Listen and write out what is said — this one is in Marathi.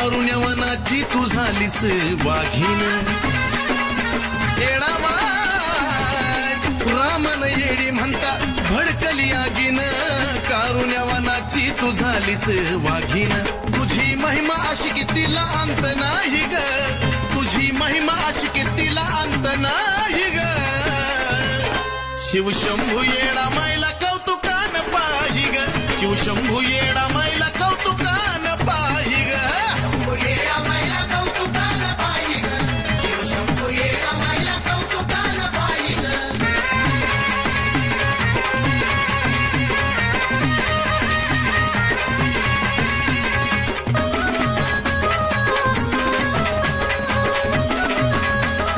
कारुण्यवनाची तू झालीस वाघीण येडामाय रामन येडी म्हणता भडकली आगीन कारुण्यवनाची तू झालीस वाघीण तुझी महिमा अशी की तिला अंत नाही ग तुझी महिमा अशी की तिला अंत नाही ग शिवशंभू येडामायला कौतुकान पाही ग शिवशंभू येडा